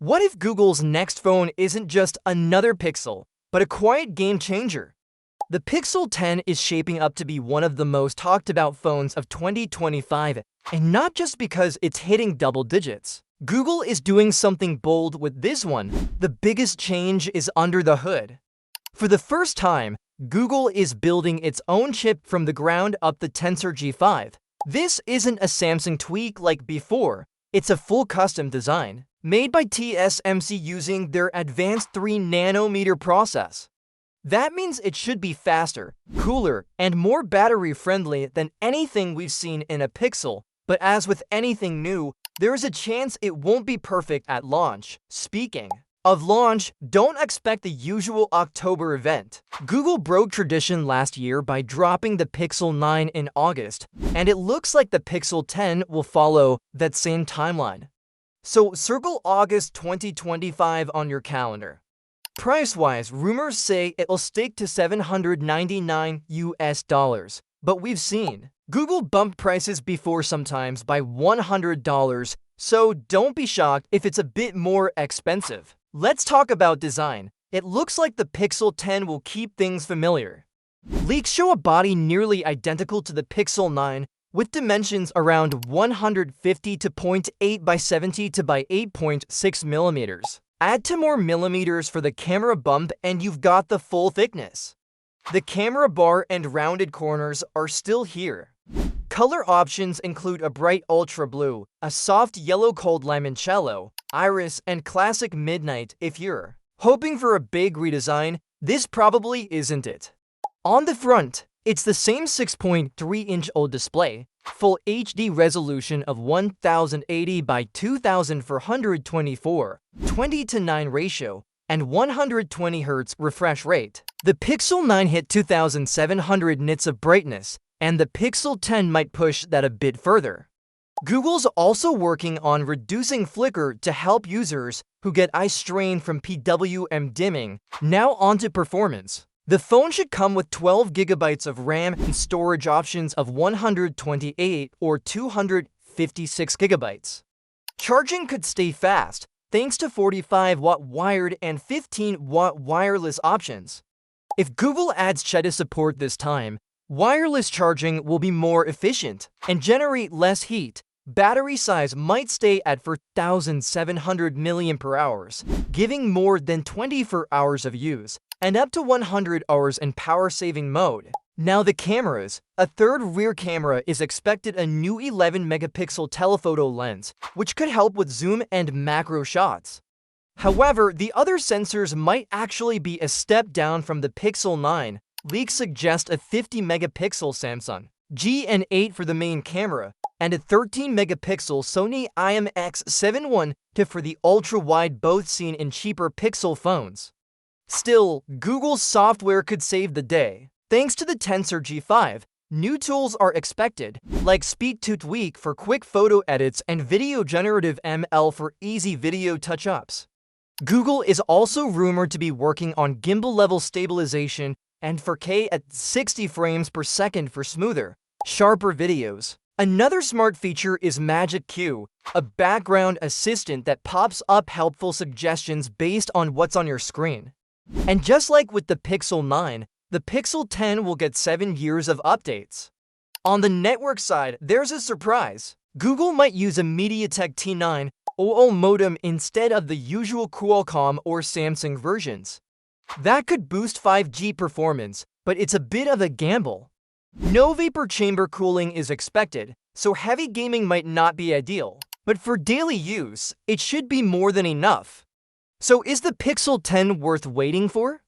What if Google's next phone isn't just another Pixel, but a quiet game changer? The Pixel 10 is shaping up to be one of the most talked about phones of 2025, and not just because it's hitting double digits. Google is doing something bold with this one. The biggest change is under the hood. For the first time, Google is building its own chip from the ground up, the Tensor G5. This isn't a Samsung tweak like before, it's a full custom design, made by TSMC using their advanced 3nm process. That means it should be faster, cooler, and more battery-friendly than anything we've seen in a Pixel. But as with anything new, there is a chance it won't be perfect at launch. Speaking of launch, don't expect the usual October event. Google broke tradition last year by dropping the Pixel 9 in August, and it looks like the Pixel 10 will follow that same timeline. So circle August 2025 on your calendar. Price-wise, rumors say it'll stick to $799, but we've seen Google bump prices before, sometimes by $100, so don't be shocked if it's a bit more expensive. Let's talk about design. It looks like the Pixel 10 will keep things familiar. Leaks show a body nearly identical to the Pixel 9, with dimensions around 150 to 0.8 by 70 to by 8.6 millimeters. Add 2 more millimeters for the camera bump and you've got the full thickness. The camera bar and rounded corners are still here. Color options include a bright ultra blue, a soft yellow cold limoncello, iris, and classic midnight. If you're hoping for a big redesign, this probably isn't it. On the front, it's the same 6.3-inch OLED display, full HD resolution of 1080 by 2424, 20:9 ratio, and 120 Hz refresh rate. The Pixel 9 hit 2700 nits of brightness, and the Pixel 10 might push that a bit further. Google's also working on reducing flicker to help users who get eye strain from PWM dimming. Now onto performance. The phone should come with 12 GB of RAM and storage options of 128 or 256 GB. Charging could stay fast, thanks to 45-watt wired and 15-watt wireless options. If Google adds Qeta support this time, wireless charging will be more efficient and generate less heat. Battery size might stay at 4,700 mAh, giving more than 24 hours of use and up to 100 hours in power-saving mode. Now the cameras. A third rear camera is expected, a new 11-megapixel telephoto lens, which could help with zoom and macro shots. However, the other sensors might actually be a step down from the Pixel 9. Leaks suggest a 50-megapixel Samsung G8 for the main camera, and a 13-megapixel Sony IMX7 II for the ultra-wide, both seen in cheaper Pixel phones. Still, Google's software could save the day. Thanks to the Tensor G5, new tools are expected, like Speed to Tweak for quick photo edits and Video Generative ML for easy video touch-ups. Google is also rumored to be working on gimbal-level stabilization and 4K at 60 frames per second for smoother, sharper videos. Another smart feature is Magic Q, a background assistant that pops up helpful suggestions based on what's on your screen. And just like with the Pixel 9, the Pixel 10 will get 7 years of updates. On the network side, there's a surprise. Google might use a MediaTek T9 OO modem instead of the usual Qualcomm or Samsung versions. That could boost 5G performance, but it's a bit of a gamble. No vapor chamber cooling is expected, so heavy gaming might not be ideal. But for daily use, it should be more than enough. So is the Pixel 10 worth waiting for?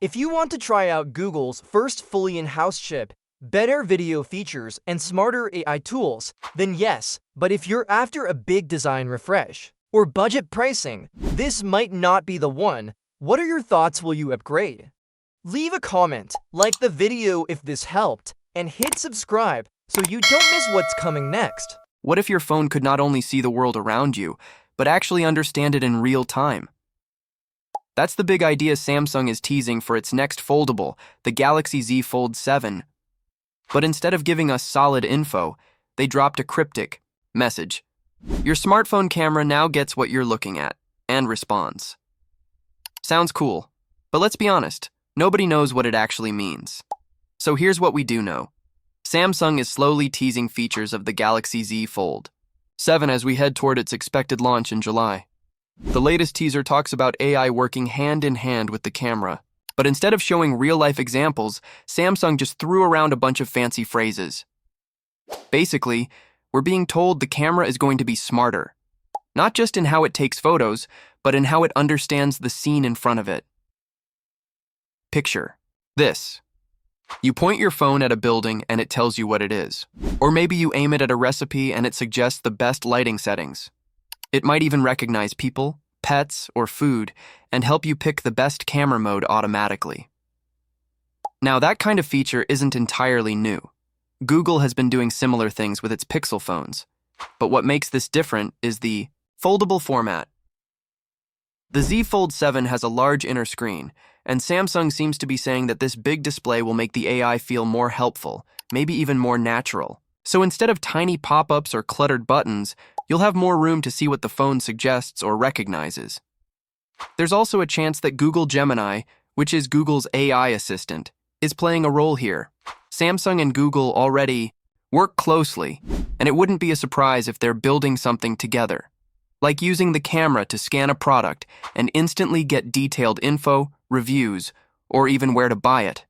If you want to try out Google's first fully in-house chip, better video features, and smarter AI tools, then yes. But if you're after a big design refresh or budget pricing, this might not be the one. What are your thoughts? Will you upgrade? Leave a comment, like the video if this helped, and hit subscribe so you don't miss what's coming next. What if your phone could not only see the world around you, but actually understand it in real time? That's the big idea Samsung is teasing for its next foldable, the Galaxy Z Fold 7. But instead of giving us solid info, they dropped a cryptic message. Your smartphone camera now gets what you're looking at. and responds. Sounds cool, but let's be honest, nobody knows what it actually means. So here's what we do know. Samsung is slowly teasing features of the Galaxy Z Fold 7 as we head toward its expected launch in July. The latest teaser talks about AI working hand in hand with the camera. But instead of showing real-life examples, Samsung just threw around a bunch of fancy phrases. Basically, we're being told the camera is going to be smarter. Not just in how it takes photos, but in how it understands the scene in front of it. Picture this. You point your phone at a building and it tells you what it is. Or maybe you aim it at a recipe and it suggests the best lighting settings. It might even recognize people, pets, or food and help you pick the best camera mode automatically. Now, that kind of feature isn't entirely new. Google has been doing similar things with its Pixel phones. But what makes this different is the foldable format. The Z Fold 7 has a large inner screen, and Samsung seems to be saying that this big display will make the AI feel more helpful, maybe even more natural. So instead of tiny pop-ups or cluttered buttons, you'll have more room to see what the phone suggests or recognizes. There's also a chance that Google Gemini, which is Google's AI assistant, is playing a role here. Samsung and Google already work closely, and it wouldn't be a surprise if they're building something together, like using the camera to scan a product and instantly get detailed info, reviews, or even where to buy it.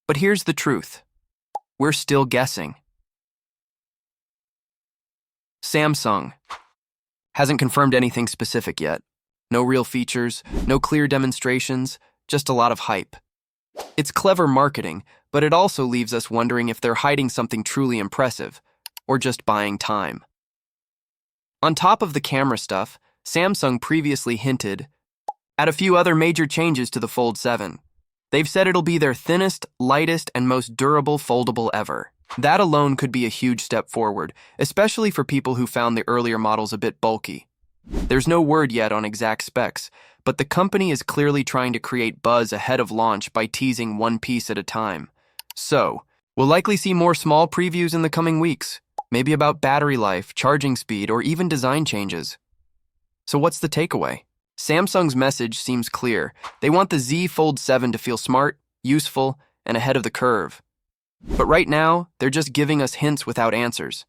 But here's the truth. We're still guessing. Samsung hasn't confirmed anything specific yet. No real features, no clear demonstrations, just a lot of hype. It's clever marketing, but it also leaves us wondering if they're hiding something truly impressive, or just buying time. On top of the camera stuff, Samsung previously hinted at a few other major changes to the Fold 7. They've said it'll be their thinnest, lightest, and most durable foldable ever. That alone could be a huge step forward, especially for people who found the earlier models a bit bulky. There's no word yet on exact specs, but the company is clearly trying to create buzz ahead of launch by teasing one piece at a time. So, we'll likely see more small previews in the coming weeks, maybe about battery life, charging speed, or even design changes. So what's the takeaway? Samsung's message seems clear. They want the Z Fold 7 to feel smart, useful, and ahead of the curve. But right now, they're just giving us hints without answers.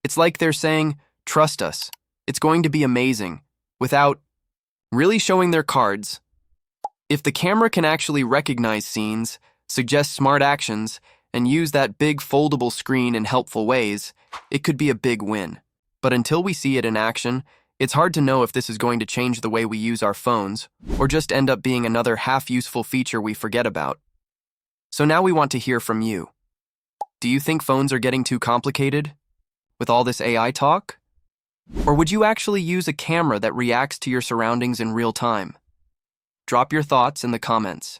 It's like they're saying, trust us, it's going to be amazing, without really showing their cards. If the camera can actually recognize scenes, suggest smart actions, and use that big foldable screen in helpful ways, it could be a big win. But until we see it in action, it's hard to know if this is going to change the way we use our phones, or just end up being another half-useful feature we forget about. So now we want to hear from you. Do you think phones are getting too complicated with all this AI talk? Or would you actually use a camera that reacts to your surroundings in real time? Drop your thoughts in the comments.